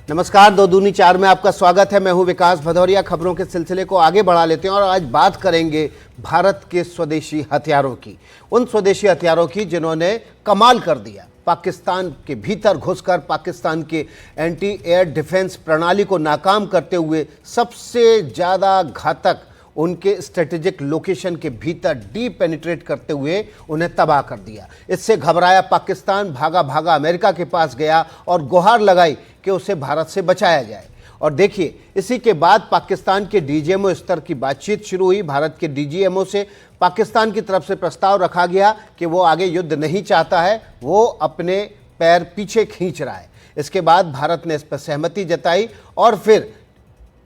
नमस्कार, दो दूनी चार में आपका स्वागत है। मैं हूं विकास भदौरिया। खबरों के सिलसिले को आगे बढ़ा लेते हैं और आज बात करेंगे भारत के स्वदेशी हथियारों की, उन स्वदेशी हथियारों की जिन्होंने कमाल कर दिया। पाकिस्तान के भीतर घुसकर पाकिस्तान के एंटी एयर डिफेंस प्रणाली को नाकाम करते हुए सबसे ज़्यादा घातक उनके स्ट्रेटेजिक लोकेशन के भीतर डीप पेनिट्रेट करते हुए उन्हें तबाह कर दिया। इससे घबराया पाकिस्तान भागा भागा अमेरिका के पास गया और गुहार लगाई कि उसे भारत से बचाया जाए। और देखिए, इसी के बाद पाकिस्तान के डीजीएमओ स्तर की बातचीत शुरू हुई। भारत के डीजीएमओ से पाकिस्तान की तरफ से प्रस्ताव रखा गया कि वो आगे युद्ध नहीं चाहता है, वो अपने पैर पीछे खींच रहा है। इसके बाद भारत ने इस पर सहमति जताई और फिर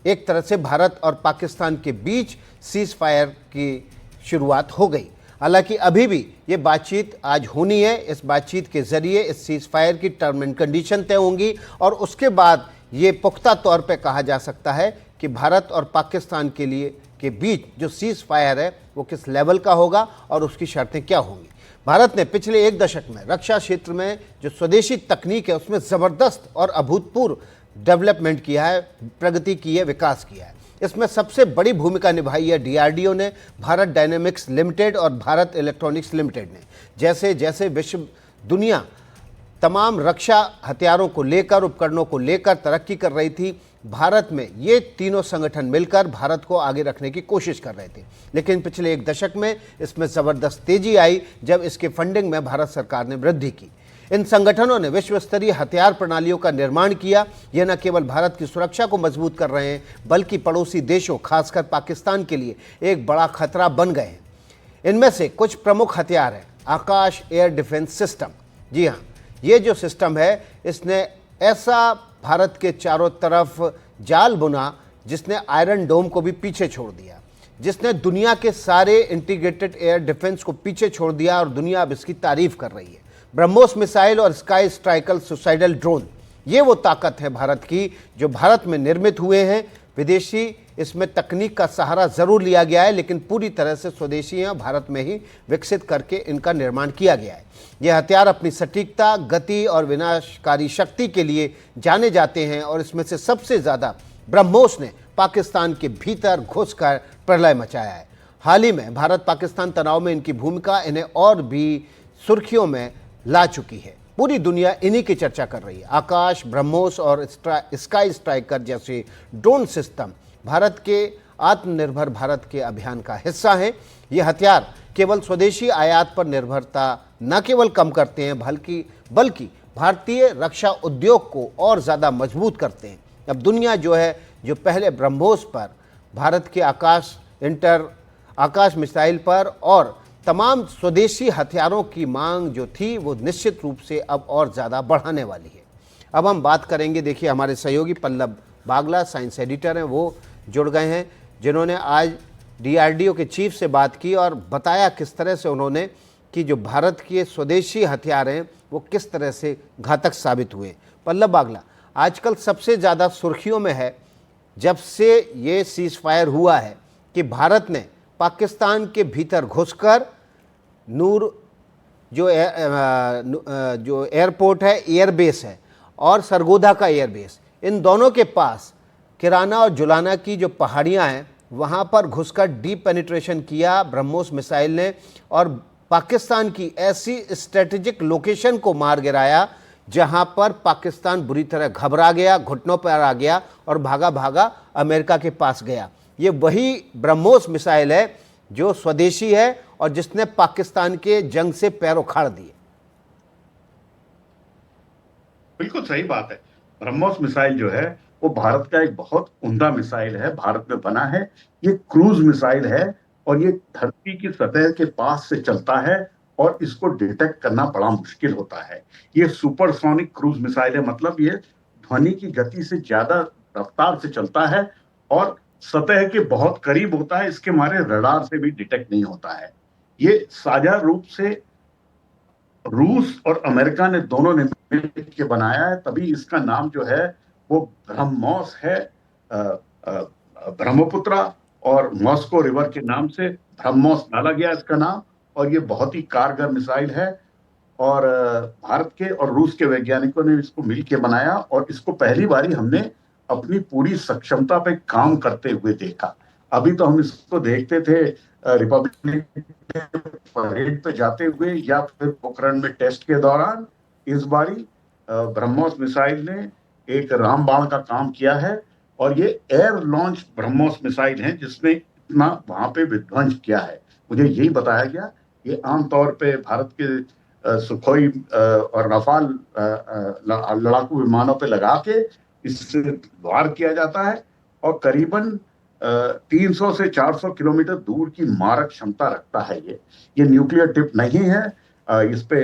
एक तरह से भारत और पाकिस्तान के बीच सीज फायर की शुरुआत हो गई। हालांकि अभी भी ये बातचीत आज होनी है। इस बातचीत के जरिए इस सीज फायर की टर्म एंड कंडीशन तय होंगी और उसके बाद ये पुख्ता तौर पे कहा जा सकता है कि भारत और पाकिस्तान के लिए के बीच जो सीज फायर है वो किस लेवल का होगा और उसकी शर्तें क्या होंगी। भारत ने पिछले एक दशक में रक्षा क्षेत्र में जो स्वदेशी तकनीक है उसमें ज़बरदस्त और अभूतपूर्व डेवलपमेंट किया है, प्रगति की है, विकास किया है। इसमें सबसे बड़ी भूमिका निभाई है डीआरडीओ ने, भारत डायनेमिक्स लिमिटेड और भारत इलेक्ट्रॉनिक्स लिमिटेड ने। जैसे जैसे विश्व दुनिया तमाम रक्षा हथियारों को लेकर, उपकरणों को लेकर तरक्की कर रही थी, भारत में ये तीनों संगठन मिलकर भारत को आगे रखने की कोशिश कर रहे थे। लेकिन पिछले एक दशक में इसमें ज़बरदस्त तेजी आई जब इसके फंडिंग में भारत सरकार ने वृद्धि की। इन संगठनों ने विश्व स्तरीय हथियार प्रणालियों का निर्माण किया। यह न केवल भारत की सुरक्षा को मजबूत कर रहे हैं बल्कि पड़ोसी देशों खासकर पाकिस्तान के लिए एक बड़ा खतरा बन गए हैं। इनमें से कुछ प्रमुख हथियार हैं आकाश एयर डिफेंस सिस्टम। जी हाँ, ये जो सिस्टम है इसने ऐसा भारत के चारों तरफ जाल बुना जिसने आयरन डोम को भी पीछे छोड़ दिया, जिसने दुनिया के सारे इंटीग्रेटेड एयर डिफेंस को पीछे छोड़ दिया और दुनिया अब इसकी तारीफ कर रही है। ब्रह्मोस मिसाइल और स्काई स्ट्राइकल सुसाइडल ड्रोन, ये वो ताकत है भारत की जो भारत में निर्मित हुए हैं। विदेशी इसमें तकनीक का सहारा ज़रूर लिया गया है लेकिन पूरी तरह से स्वदेशी हैं, भारत में ही विकसित करके इनका निर्माण किया गया है। ये हथियार अपनी सटीकता, गति और विनाशकारी शक्ति के लिए जाने जाते हैं और इसमें से सबसे ज़्यादा ब्रह्मोस ने पाकिस्तान के भीतर घुसकर प्रलय मचाया है। हाल ही में भारत पाकिस्तान तनाव में इनकी भूमिका इन्हें और भी सुर्खियों में ला चुकी है। पूरी दुनिया इन्हीं की चर्चा कर रही है। आकाश, ब्रह्मोस और स्काई स्ट्राइकर जैसे ड्रोन सिस्टम भारत के आत्मनिर्भर भारत के अभियान का हिस्सा हैं। ये हथियार केवल स्वदेशी आयात पर निर्भरता न केवल कम करते हैं बल्कि भारतीय रक्षा उद्योग को और ज़्यादा मजबूत करते हैं। अब दुनिया जो पहले ब्रह्मोस पर, भारत के आकाश मिसाइल पर और तमाम स्वदेशी हथियारों की मांग जो थी वो निश्चित रूप से अब और ज़्यादा बढ़ाने वाली है। अब हम बात करेंगे, देखिए हमारे सहयोगी पल्लव बागला साइंस एडिटर हैं, वो जुड़ गए हैं जिन्होंने आज डीआरडीओ के चीफ से बात की और बताया किस तरह से उन्होंने कि जो भारत के स्वदेशी हथियार हैं वो किस तरह से घातक साबित हुए। पल्लव बागला, आजकल सबसे ज़्यादा सुर्खियों में है जब से ये सीज फायर हुआ है कि भारत ने पाकिस्तान के भीतर घुसकर नूर जो एयरपोर्ट है, एयरबेस है, और सरगोधा का एयरबेस, इन दोनों के पास किराना और जुलाना की जो पहाड़ियां हैं वहां पर घुसकर डीप पेनिट्रेशन किया ब्रह्मोस मिसाइल ने और पाकिस्तान की ऐसी स्ट्रेटेजिक लोकेशन को मार गिराया जहां पर पाकिस्तान बुरी तरह घबरा गया, घुटनों पर आ गया और भागा भागा अमेरिका के पास गया। ये वही ब्रह्मोस मिसाइल है जो स्वदेशी है और जिसने पाकिस्तान के जंग से पैर उखाड़ दिए। बिल्कुल सही बात है। ब्रह्मोस मिसाइल जो है वो भारत का एक बहुत उम्दा मिसाइल है, भारत में बना है। ये क्रूज मिसाइल है और ये धरती की सतह के पास से चलता है और इसको डिटेक्ट करना बड़ा मुश्किल होता है। ये सुपरसोनिक क्रूज मिसाइल है, मतलब ये ध्वनि की गति से ज्यादा रफ्तार से चलता है और सतह के बहुत करीब होता है, इसके मारे रडार से भी डिटेक्ट नहीं होता है। ये साझा रूप से रूस और अमेरिका ने दोनों ने मिल के बनाया है, तभी इसका नाम जो है वो ब्रह्मोस है। ब्रह्मपुत्रा और मॉस्को रिवर के नाम से ब्रह्मोस डाला गया इसका नाम, और ये बहुत ही कारगर मिसाइल है। और भारत के और रूस के वैज्ञानिकों ने इसको मिलकर बनाया और इसको पहली बारी हमने अपनी पूरी सक्षमता पे काम करते हुए देखा। अभी तो हम इसको देखते थे रिपब्लिक परेड पे जाते हुए या फिर पोखरण में टेस्ट के दौरान। इस बारी ब्रह्मोस मिसाइल ने एक रामबाण का काम किया है और ये एयर लॉन्च ब्रह्मोस मिसाइल है जिसने इतना वहां पे विध्वंस किया है। मुझे यही बताया गया, ये आमतौर पे भारत के सुखोई और रफाल लड़ाकू विमानों पे लगा के इससे वार किया जाता है और करीबन 300 से 400 किलोमीटर दूर की मारक क्षमता रखता है। ये न्यूक्लियर टिप नहीं है। इस पे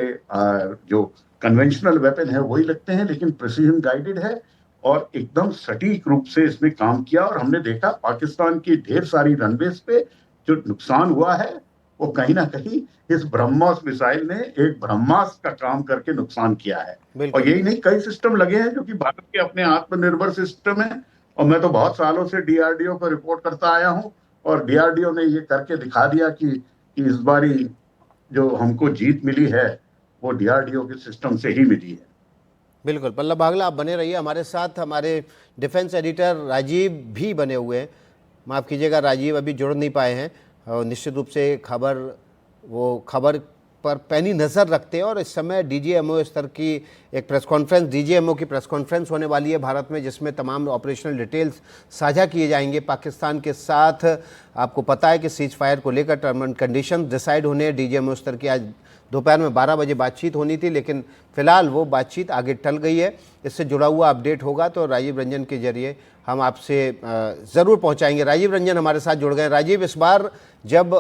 जो कन्वेंशनल वेपन है वही लगते हैं, लेकिन प्रिसीजन गाइडेड है और एकदम सटीक रूप से इसने काम किया। और हमने देखा पाकिस्तान की ढेर सारी रनवेज पे जो नुकसान हुआ है वो कहीं ना कहीं इस ब्रह्मोस मिसाइल ने एक ब्रह्मास्त्र का काम करके नुकसान किया है। और यही नहीं, कई सिस्टम लगे हैं जो कि भारत के अपने आत्मनिर्भर सिस्टम है। और मैं तो बहुत सालों से डीआरडीओ को रिपोर्ट करता आया हूं और डीआरडीओ ने ये करके दिखा दिया कि इस बारी जो हमको जीत मिली है वो डीआरडीओ के सिस्टम से ही मिली है। बिल्कुल, पल्लव बागला आप बने रहिए हमारे साथ। हमारे डिफेंस एडिटर राजीव भी बने हुए हैं। माफ़ कीजिएगा, राजीव अभी जुड़ नहीं पाए हैं और निश्चित रूप से खबर पर पैनी नज़र रखते हैं। और इस समय डीजीएमओ स्तर की एक प्रेस कॉन्फ्रेंस, डीजीएमओ की प्रेस कॉन्फ्रेंस होने वाली है भारत में, जिसमें तमाम ऑपरेशनल डिटेल्स साझा किए जाएंगे पाकिस्तान के साथ। आपको पता है कि सीज फायर को लेकर टर्म एंड कंडीशन डिसाइड होने हैं डीजीएमओ स्तर की। आज दोपहर में 12 बजे बातचीत होनी थी, लेकिन फिलहाल वो बातचीत आगे टल गई है। इससे जुड़ा हुआ अपडेट होगा तो राजीव रंजन के जरिए हम आपसे ज़रूर पहुंचाएंगे। राजीव रंजन हमारे साथ जुड़ गए। राजीव, इस बार जब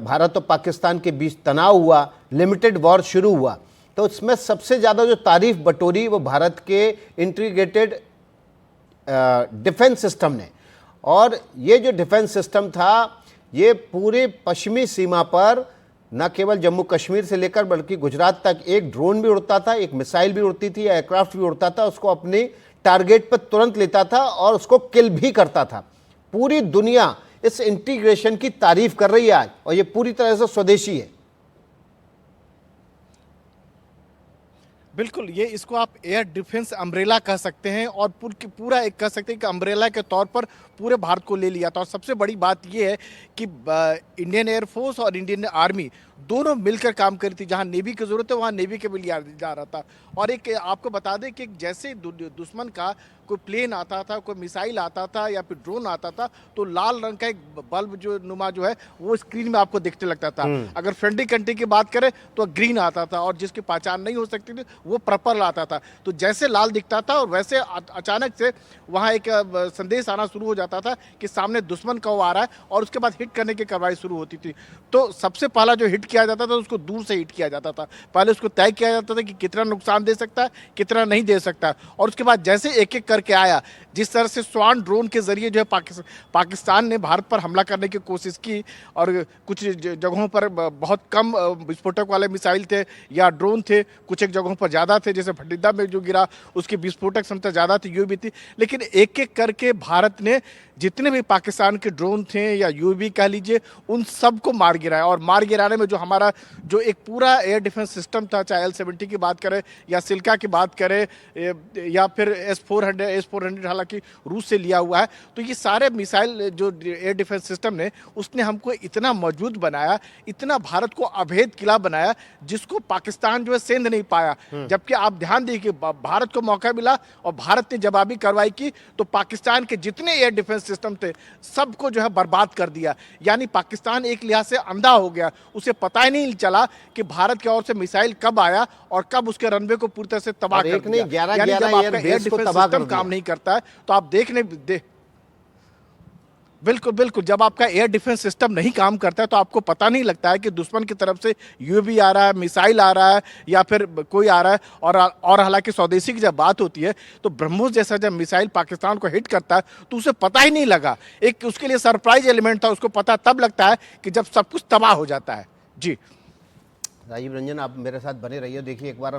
भारत और पाकिस्तान के बीच तनाव हुआ, लिमिटेड वॉर शुरू हुआ, तो इसमें सबसे ज़्यादा जो तारीफ बटोरी वो भारत के इंटीग्रेटेड डिफेंस सिस्टम ने। और ये जो डिफेंस सिस्टम था ये पूरे पश्चिमी सीमा पर न केवल जम्मू कश्मीर से लेकर बल्कि गुजरात तक एक ड्रोन भी उड़ता था, एक मिसाइल भी उड़ती थी, एयरक्राफ्ट भी उड़ता था, उसको अपनी टारगेट पर तुरंत लेता था और उसको किल भी करता था। पूरी दुनिया इस इंटीग्रेशन की तारीफ कर रही है आज, और ये पूरी तरह से स्वदेशी है। बिल्कुल, ये इसको आप एयर डिफेंस अम्ब्रेला कह सकते हैं और पूरा एक कह सकते हैं कि अम्ब्रेला के तौर पर पूरे भारत को ले लिया था। और सबसे बड़ी बात ये है कि इंडियन एयरफोर्स और इंडियन आर्मी दोनों मिलकर काम करी थी। जहां नेवी की जरूरत है वहां नेवी के भी लिया जा रहा था। और एक आपको बता दें कि जैसे दुश्मन का कोई प्लेन आता था, कोई मिसाइल आता था या फिर ड्रोन आता था, तो लाल रंग का एक बल्ब जो नुमा जो है वो स्क्रीन में आपको दिखने लगता था। अगर फ्रेंडली कंट्री की बात करें तो ग्रीन आता था और जिसकी पहचान नहीं हो सकती थी वो पर्पल आता था। तो जैसे लाल दिखता था और वैसे अचानक से वहाँ एक संदेश आना शुरू हो जाता था कि सामने दुश्मन का वो आ रहा है, और उसके बाद हिट करने की कार्रवाई शुरू होती थी। तो सबसे पहला जो हिट किया जाता था उसको दूर से हिट किया जाता था। पहले उसको तय किया जाता था कि कितना नुकसान दे सकता है, कितना नहीं दे सकता, और उसके बाद जैसे एक एक करके आया, जिस तरह से स्वान ड्रोन के जरिए जो है पाकिस्तान ने भारत पर हमला करने की कोशिश की। और कुछ जगहों पर बहुत कम विस्फोटक वाले मिसाइल थे या ड्रोन थे, कुछ एक जगहों पर ज़्यादा थे, जैसे भटिंडा में जो गिरा उसकी विस्फोटक क्षमता ज़्यादा थी, यूएवी थी। लेकिन एक एक करके भारत ने जितने भी पाकिस्तान के ड्रोन थे या यूएवी कह लीजिए, उन सब को मार गिराया। और मार गिराने में जो हमारा जो एक पूरा एयर डिफेंस सिस्टम था, चाहे L-70 की बात करें या सिल्का की बात करें या फिर S-400 हालांकि रूस से लिया हुआ है, तो ये सारे मिसाइल जो एयर डिफेंस सिस्टम ने उसने हमको इतना मजबूत बनाया, इतना भारत को अभेद किला बनाया जिसको पाकिस्तान जो है सेंध नहीं पाया। जबकि आप ध्यान देखिए, भारत को मौका मिला और भारत ने जवाबी कार्रवाई की तो पाकिस्तान के जितने एयर डिफेंस सिस्टम थे सबको जो है बर्बाद कर दिया। यानी पाकिस्तान एक लिहाज से अंधा हो गया, उसे पता ही नहीं चला कि भारत की ओर से मिसाइल कब आया और कब उसके रनवे को पूरी तरह से तबाह कर दिया। यानी जब आपका एयर डिफेंस सिस्टम काम नहीं करता है तो आप बिल्कुल जब आपका एयर डिफेंस सिस्टम नहीं काम करता है तो आपको पता नहीं लगता है कि दुश्मन की तरफ से यूएवी आ रहा है, मिसाइल आ रहा है या फिर कोई आ रहा है। और हालांकि स्वदेशी की जब बात होती है तो ब्रह्मोस जैसा जब मिसाइल पाकिस्तान को हिट करता है तो उसे पता ही नहीं लगा। एक उसके लिए सरप्राइज एलिमेंट था, उसको पता तब लगता है कि जब सब कुछ तबाह हो जाता है। जी राजीव रंजन, आप मेरे साथ बने रहिए। देखिए, एक बार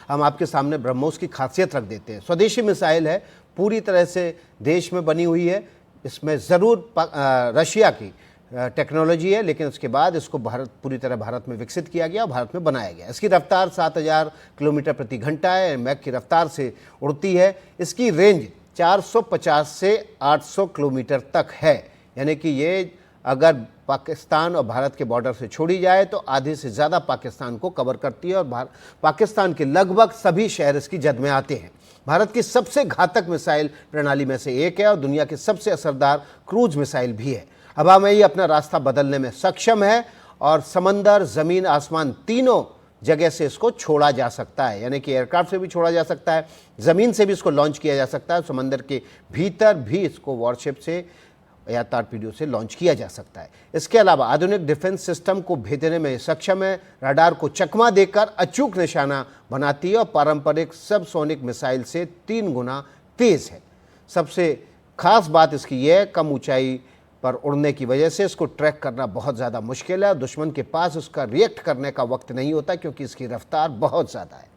हम आपके सामने ब्रह्मोस की खासियत रख देते हैं। स्वदेशी मिसाइल है, पूरी तरह से देश में बनी हुई है। इसमें ज़रूर रशिया की टेक्नोलॉजी है, लेकिन उसके बाद इसको पूरी तरह भारत में विकसित किया गया और भारत में बनाया गया। इसकी रफ्तार 7000 किलोमीटर प्रति घंटा है, मैक की रफ्तार से उड़ती है। इसकी रेंज 450 से 800 किलोमीटर तक है, यानी कि ये अगर पाकिस्तान और भारत के बॉर्डर से छोड़ी जाए तो आधे से ज़्यादा पाकिस्तान को कवर करती है और पाकिस्तान के लगभग सभी शहर इसकी जद में आते हैं। भारत की सबसे घातक मिसाइल प्रणाली में से एक है और दुनिया की सबसे असरदार क्रूज मिसाइल भी है। हवा में ही अपना रास्ता बदलने में सक्षम है और समंदर, ज़मीन, आसमान तीनों जगह से इसको छोड़ा जा सकता है, यानी कि एयरक्राफ्ट से भी छोड़ा जा सकता है, ज़मीन से भी इसको लॉन्च किया जा सकता है, समंदर के भीतर भी इसको वॉरशिप से या टॉर्पीडो से लॉन्च किया जा सकता है। इसके अलावा आधुनिक डिफेंस सिस्टम को भेजने में सक्षम है, रडार को चकमा देकर अचूक निशाना बनाती है और पारंपरिक सबसोनिक मिसाइल से 3 गुना तेज़ है। सबसे खास बात इसकी यह है, कम ऊंचाई पर उड़ने की वजह से इसको ट्रैक करना बहुत ज़्यादा मुश्किल है। दुश्मन के पास उसका रिएक्ट करने का वक्त नहीं होता क्योंकि इसकी रफ्तार बहुत ज़्यादा है।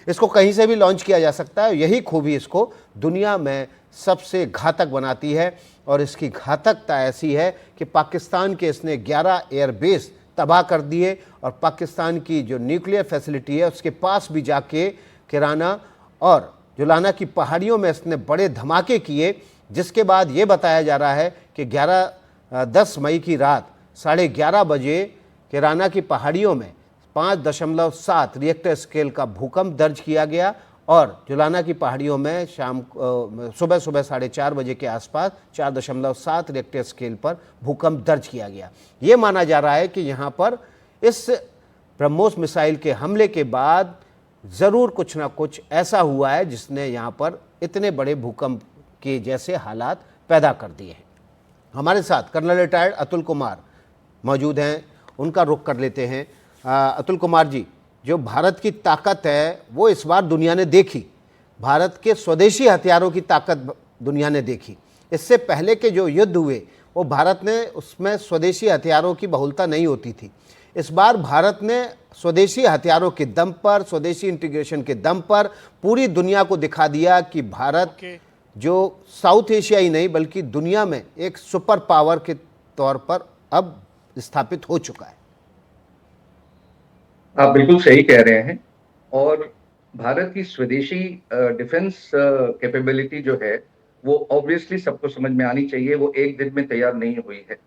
इसको कहीं से भी लॉन्च किया जा सकता है, यही खूबी इसको दुनिया में सबसे घातक बनाती है। और इसकी घातकता ऐसी है कि पाकिस्तान के इसने 11 एयरबेस तबाह कर दिए और पाकिस्तान की जो न्यूक्लियर फैसिलिटी है उसके पास भी जाके किराना और जुलाना की पहाड़ियों में इसने बड़े धमाके किए, जिसके बाद ये बताया जा रहा है कि 10 मई की रात 11:30 बजे किराना की पहाड़ियों में 5.7 रिएक्टर स्केल का भूकंप दर्ज किया गया और जुलाना की पहाड़ियों में सुबह 4:30 बजे के आसपास 4.7 रिएक्टर स्केल पर भूकंप दर्ज किया गया। ये माना जा रहा है कि यहाँ पर इस ब्रह्मोस मिसाइल के हमले के बाद ज़रूर कुछ ना कुछ ऐसा हुआ है जिसने यहाँ पर इतने बड़े भूकंप के जैसे हालात पैदा कर दिए हैं। हमारे साथ कर्नल रिटायर्ड अतुल कुमार मौजूद हैं, उनका रुख कर लेते हैं। अतुल कुमार जी, जो भारत की ताकत है वो इस बार दुनिया ने देखी, भारत के स्वदेशी हथियारों की ताकत दुनिया ने देखी। इससे पहले के जो युद्ध हुए वो भारत ने उसमें स्वदेशी हथियारों की बहुलता नहीं होती थी। इस बार भारत ने स्वदेशी हथियारों के दम पर, स्वदेशी इंटीग्रेशन के दम पर पूरी दुनिया को दिखा दिया कि भारत जो साउथ एशिया ही नहीं बल्कि दुनिया में एक सुपर पावर के तौर पर अब स्थापित हो चुका है। आप बिल्कुल सही कह रहे हैं। और भारत की स्वदेशी डिफेंस कैपेबिलिटी जो है वो ऑब्वियसली सबको समझ में आनी चाहिए, वो एक दिन में तैयार नहीं हुई है।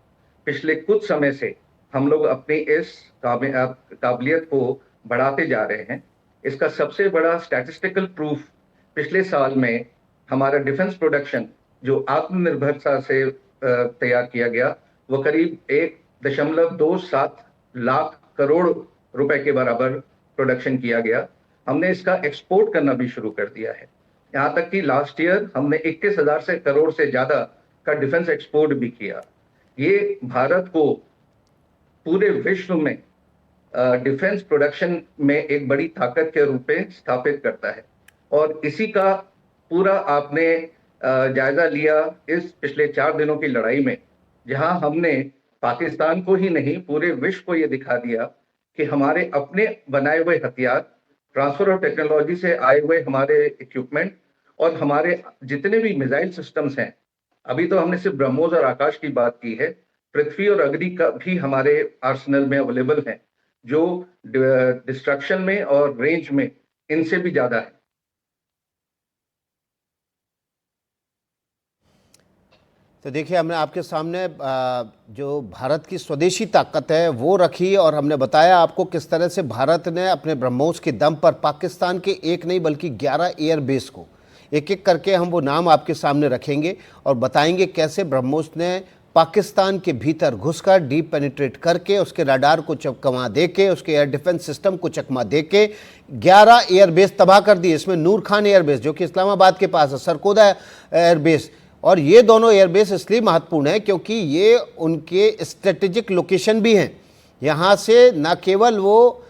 पिछले कुछ समय से हम लोग अपनी इस काबिलियत को बढ़ाते जा रहे हैं। इसका सबसे बड़ा स्टैटिस्टिकल प्रूफ पिछले साल में हमारा डिफेंस प्रोडक्शन जो आत्मनिर्भरता से तैयार किया गया वो करीब 1.27 लाख करोड़ रुपए के बराबर प्रोडक्शन किया गया। हमने इसका एक्सपोर्ट करना भी शुरू कर दिया है। यहाँ तक कि लास्ट ईयर हमने 21,000 से करोड़ से ज्यादा का डिफेंस एक्सपोर्ट भी किया। ये भारत को पूरे विश्व में डिफेंस प्रोडक्शन में एक बड़ी ताकत के रूप में स्थापित करता है। और इसी का पूरा आपने जायजा लिया इस पिछले 4 दिनों की लड़ाई में, जहां हमने पाकिस्तान को ही नहीं पूरे विश्व को ये दिखा दिया कि हमारे अपने बनाए हुए हथियार, ट्रांसफर ऑफ टेक्नोलॉजी से आए हुए हमारे इक्विपमेंट और हमारे जितने भी मिसाइल सिस्टम्स हैं, अभी तो हमने सिर्फ ब्रह्मोस और आकाश की बात की है, पृथ्वी और अग्नि का भी हमारे आर्सेनल में अवेलेबल है जो डिस्ट्रक्शन में और रेंज में इनसे भी ज्यादा है। तो देखिए, हमने आपके सामने जो भारत की स्वदेशी ताकत है वो रखी और हमने बताया आपको किस तरह से भारत ने अपने ब्रह्मोस के दम पर पाकिस्तान के एक नहीं बल्कि 11 एयरबेस को एक एक करके हम वो नाम आपके सामने रखेंगे और बताएंगे कैसे ब्रह्मोस ने पाकिस्तान के भीतर घुसकर डीप पेनिट्रेट करके उसके रडार को चकमा दे के, उसके एयर डिफेंस सिस्टम को चकमा दे के 11 एयरबेस तबाह कर दिए। इसमें नूर खान एयरबेस जो कि इस्लामाबाद के पास है, सरकोदा एयरबेस, और ये दोनों एयरबेस इसलिए महत्वपूर्ण है क्योंकि ये उनके स्ट्रेटेजिक लोकेशन भी हैं। यहाँ से न केवल वो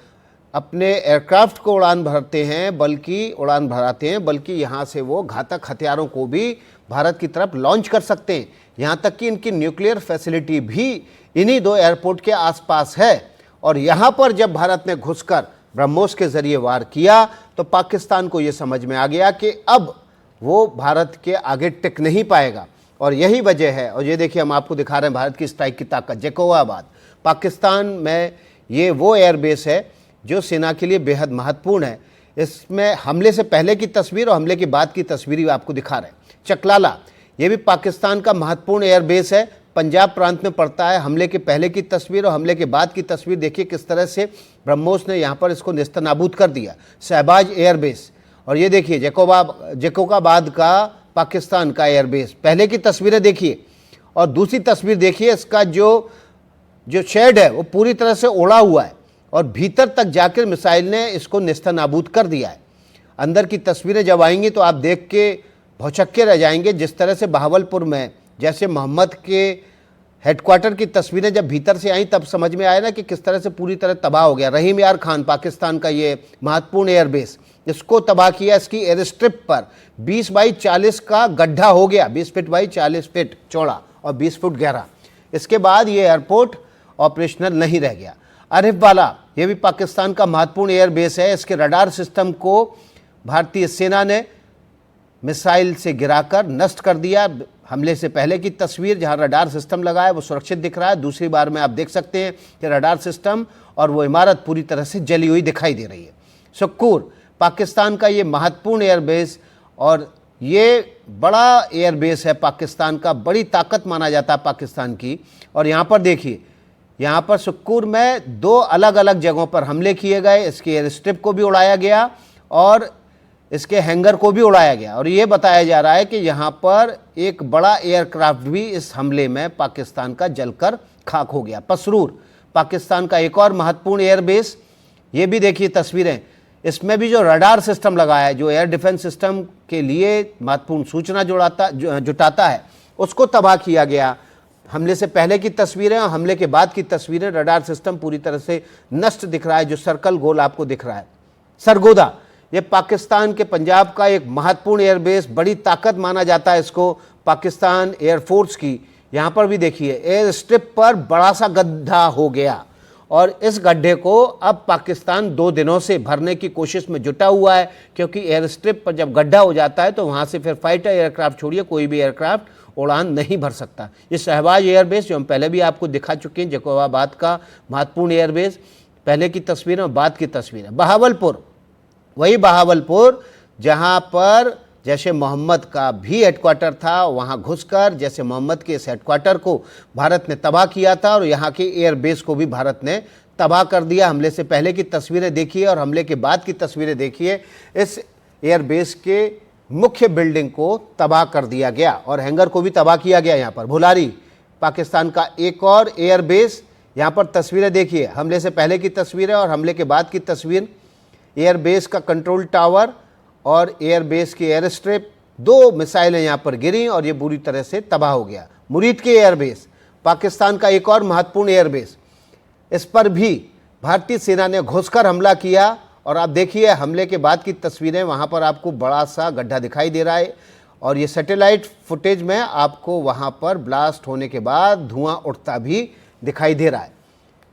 अपने एयरक्राफ्ट को उड़ान भराते हैं बल्कि यहाँ से वो घातक हथियारों को भी भारत की तरफ लॉन्च कर सकते हैं। यहाँ तक कि इनकी न्यूक्लियर फैसिलिटी भी इन्हीं 2 एयरपोर्ट के आसपास है। और यहाँ पर जब भारत ने घुसकर ब्रह्मोस के जरिए वार किया तो पाकिस्तान को ये समझ में आ गया कि अब वो भारत के आगे टिक नहीं पाएगा और यही वजह है। और ये देखिए हम आपको दिखा रहे हैं भारत की स्ट्राइक की ताकत। जैकोबाबाद पाकिस्तान में ये वो एयरबेस है जो सेना के लिए बेहद महत्वपूर्ण है। इसमें हमले से पहले की तस्वीर और हमले के बाद की तस्वीर भी आपको दिखा रहे हैं। चकलाला ये भी पाकिस्तान का महत्वपूर्ण एयरबेस है, पंजाब प्रांत में पड़ता है। हमले के पहले की तस्वीर और हमले के बाद की तस्वीर देखिए किस तरह से ब्रह्मोस ने यहाँ पर इसको नेस्तनाबूद कर दिया। शहबाज एयरबेस, और ये देखिए जैकोबाबाद का पाकिस्तान का एयरबेस। पहले की तस्वीरें देखिए और दूसरी तस्वीर देखिए, इसका जो शेड है वो पूरी तरह से ओढ़ा हुआ है और भीतर तक जाकर मिसाइल ने इसको नेस्तनाबूद कर दिया है। अंदर की तस्वीरें जब आएंगी तो आप देख के भौचक्के रह जाएंगे। जिस तरह से बहावलपुर में जैसे मोहम्मद के हेडक्वार्टर की तस्वीरें जब भीतर से आई तब समझ में आया ना कि किस तरह से पूरी तरह तबाह हो गया। रहीम यार खान पाकिस्तान का ये महत्वपूर्ण एयरबेस, इसको तबाह किया। इसकी एयर स्ट्रिप पर 20 बाई 40 का गड्ढा हो गया, 20 फीट बाई 40 फीट चौड़ा और 20 फुट गहरा। इसके बाद ये एयरपोर्ट ऑपरेशनल नहीं रह गया। अरिफवाला ये भी पाकिस्तान का महत्वपूर्ण एयरबेस है। इसके रडार सिस्टम को भारतीय सेना ने मिसाइल से गिराकर नष्ट कर दिया। हमले से पहले की तस्वीर जहां रडार सिस्टम लगा है वो सुरक्षित दिख रहा है। दूसरी बार में आप देख सकते हैं कि रडार सिस्टम और वो इमारत पूरी तरह से जली हुई दिखाई दे रही है। सुक्कूर पाकिस्तान का ये महत्वपूर्ण एयरबेस और ये बड़ा एयरबेस है पाकिस्तान का, बड़ी ताकत माना जाता है पाकिस्तान की। और यहाँ पर देखिए, यहाँ पर सुक्कूर में 2 अलग अलग जगहों पर हमले किए गए। इसके एयर स्ट्रिप को भी उड़ाया गया और इसके हैंगर को भी उड़ाया गया। और ये बताया जा रहा है कि यहाँ पर एक बड़ा एयरक्राफ्ट भी इस हमले में पाकिस्तान का जलकर खाक हो गया। पसरूर पाकिस्तान का एक और महत्वपूर्ण एयरबेस, ये भी देखिए तस्वीरें। इसमें भी जो रडार सिस्टम लगा है, जो एयर डिफेंस सिस्टम के लिए महत्वपूर्ण सूचना जुटाता है, उसको तबाह किया गया। हमले से पहले की तस्वीरें और हमले के बाद की तस्वीरें, रडार सिस्टम पूरी तरह से नष्ट दिख रहा है। जो सर्कल गोल आपको दिख रहा है, सरगोदा ये पाकिस्तान के पंजाब का एक महत्वपूर्ण एयरबेस, बड़ी ताकत माना जाता है इसको पाकिस्तान एयरफोर्स की। यहाँ पर भी देखिए एयर स्ट्रिप पर बड़ा सा गड्ढा हो गया और इस गड्ढे को अब पाकिस्तान 2 दिनों से भरने की कोशिश में जुटा हुआ है, क्योंकि एयर स्ट्रिप पर जब गड्ढा हो जाता है तो वहाँ से फिर फाइटर एयरक्राफ्ट छोड़िए कोई भी एयरक्राफ्ट उड़ान नहीं भर सकता। ये शहबाज एयरबेस जो हम पहले भी आपको दिखा चुके हैं, जैकोबाबाद का महत्वपूर्ण एयरबेस, पहले की तस्वीरें और बाद की तस्वीरें। बहावलपुर वही बहावलपुर जहां पर जैसे मोहम्मद का भी हेडक्वार्टर था, वहां घुसकर जैसे मोहम्मद के इस हेडक्वार्टर को भारत ने तबाह किया था और यहाँ के एयरबेस को भी भारत ने तबाह कर दिया। हमले से पहले की तस्वीरें देखिए और हमले के बाद की तस्वीरें देखिए। इस एयरबेस के मुख्य बिल्डिंग को तबाह कर दिया गया और हैंगर को भी तबाह किया गया। यहाँ पर भुलारी पाकिस्तान का एक और एयरबेस, यहाँ पर तस्वीरें देखिए, हमले से पहले की तस्वीरें और हमले के बाद की तस्वीर। एयरबेस का कंट्रोल टावर और एयरबेस की एयर स्ट्रिप, 2 मिसाइलें यहाँ पर गिरी और ये बुरी तरह से तबाह हो गया। मुरीद के एयरबेस पाकिस्तान का एक और महत्वपूर्ण एयरबेस, इस पर भी भारतीय सेना ने घुसकर हमला किया और आप देखिए हमले के बाद की तस्वीरें, वहाँ पर आपको बड़ा सा गड्ढा दिखाई दे रहा है और ये सैटेलाइट फुटेज में आपको वहाँ पर ब्लास्ट होने के बाद धुआं उठता भी दिखाई दे रहा है।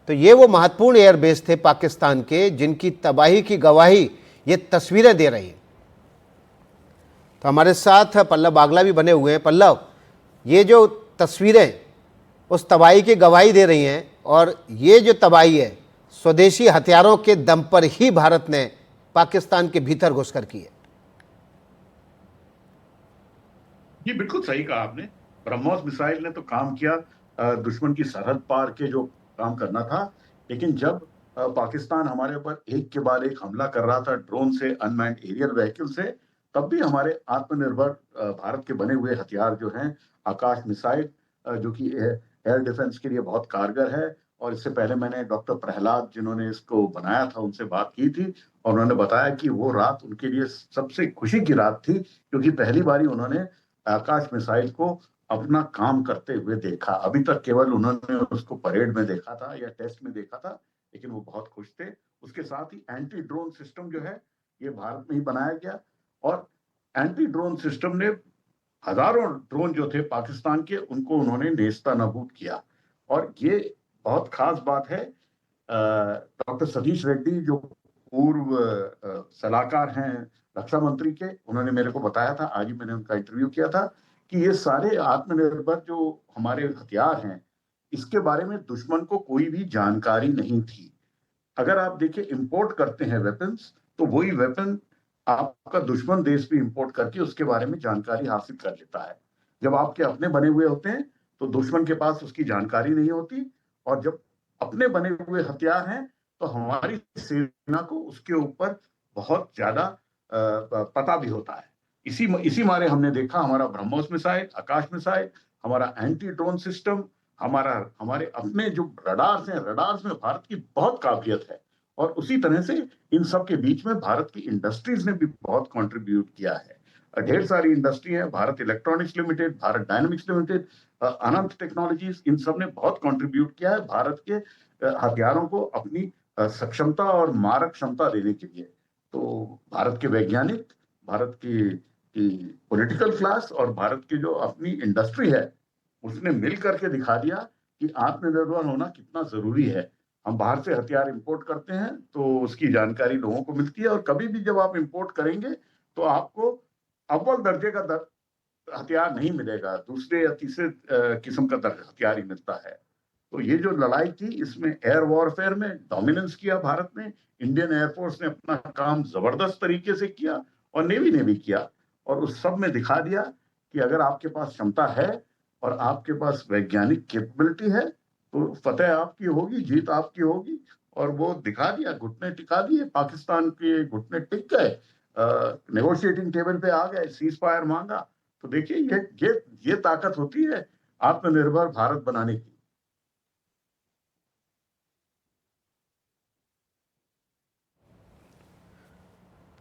तो ये वो महत्वपूर्ण एयरबेस थे पाकिस्तान के जिनकी तबाही की गवाही ये तस्वीरें दे रही है। तो हमारे साथ पल्लव बागला भी बने हुए हैं। पल्लव, ये जो तस्वीरें उस तबाही की गवाही दे रही हैं और ये जो तबाही है स्वदेशी हथियारों के दम पर ही भारत ने पाकिस्तान के भीतर घुसकर की है। ये बिल्कुल सही कहा आपने। ब्रह्मोस मिसाइल ने तो काम किया दुश्मन की सरहद पार के जो काम करना था, लेकिन जब पाकिस्तान हमारे ऊपर एक के बाद एक हमला कर रहा था ड्रोन से, अनमैन्ड एरियल व्हीकल से, तब भी हमारे आत्मनिर्भर भारत के बने हुए हथियार जो हैं, आकाश मिसाइल जो कि एयर डिफेंस के लिए बहुत कारगर है। और इससे पहले मैंने डॉक्टर प्रहलाद जिन्होंने इसको बनाया था उनसे बात की थी और उन्होंने बताया कि वो रात उनके लिए सबसे खुशी की रात थी, क्योंकि पहली बारी उन्होंने आकाश मिसाइल को अपना काम करते हुए देखा। अभी तक केवल उन्होंने उसको परेड में देखा था या टेस्ट में देखा था, लेकिन वो बहुत खुश थे। उसके साथ ही एंटी ड्रोन सिस्टम जो है ये भारत में ही बनाया गया और एंटी ड्रोन सिस्टम ने हजारों ड्रोन जो थे पाकिस्तान के, उनको उन्होंने नेस्तनाबूद किया। और ये बहुत खास बात है, डॉक्टर सतीश रेड्डी जो पूर्व सलाहकार हैं रक्षा मंत्री के, उन्होंने मेरे को बताया था, आज ही मैंने उनका इंटरव्यू किया था कि ये सारे आत्मनिर्भर जो हमारे हथियार हैं, इसके बारे में दुश्मन को कोई भी जानकारी नहीं थी। अगर आप देखिए इंपोर्ट करते हैं वेपन्स, तो वही वेपन आपका दुश्मन देश भी इंपोर्ट करके उसके बारे में जानकारी हासिल कर लेता है। जब आपके अपने बने हुए होते हैं तो दुश्मन के पास उसकी जानकारी नहीं होती, और जब अपने बने हुए हथियार हैं तो हमारी सेना को उसके ऊपर बहुत ज्यादा पता भी होता है। इसी मारे हमने देखा हमारा ब्रह्मोस मिसाइल, आकाश मिसाइल, हमारा एंटी ड्रोन सिस्टम, हमारे अपने जो रडार्स हैं, रडार्स में भारत की बहुत काबिलियत है। और उसी तरह से इन सब के बीच में भारत की इंडस्ट्रीज ने भी बहुत कंट्रीब्यूट किया है। ढेर सारी इंडस्ट्री है, Bharat Electronics Limited, Bharat Dynamics Limited, Ananth Technologies, इन सब ने बहुत कंट्रीब्यूट किया है भारत के हथियारों को अपनी सक्षमता और मारक क्षमता देने के लिए। तो भारत के वैज्ञानिक, भारत की पॉलिटिकल क्लास और भारत की जो अपनी इंडस्ट्री है, उसने मिल करके दिखा दिया कि आत्मनिर्भर होना कितना जरूरी है। हम बाहर से हथियार इंपोर्ट करते हैं तो उसकी जानकारी लोगों को मिलती है, और कभी भी जब आप इंपोर्ट करेंगे तो आपको अव्वल दर्जे का हथियार नहीं मिलेगा, दूसरे या तीसरे किस्म का हथियार ही मिलता है। तो ये जो लड़ाई थी, इसमें एयर वॉरफेयर में डोमिनेंस किया भारत ने, इंडियन एयरफोर्स ने अपना काम जबरदस्त तरीके से किया, और नेवी ने भी किया, और उस सब में दिखा दिया कि अगर आपके पास क्षमता है और आपके पास वैज्ञानिक कैपेबिलिटी है तो फतेह आपकी होगी, जीत आपकी होगी। और वो दिखा दिया, घुटने टिका दिए, पाकिस्तान के घुटने टिक गए, नेगोशिएटिंग टेबल पे आ गए, सीज फायर मांगा। तो देखिए ये ताकत होती है आत्मनिर्भर भारत बनाने की।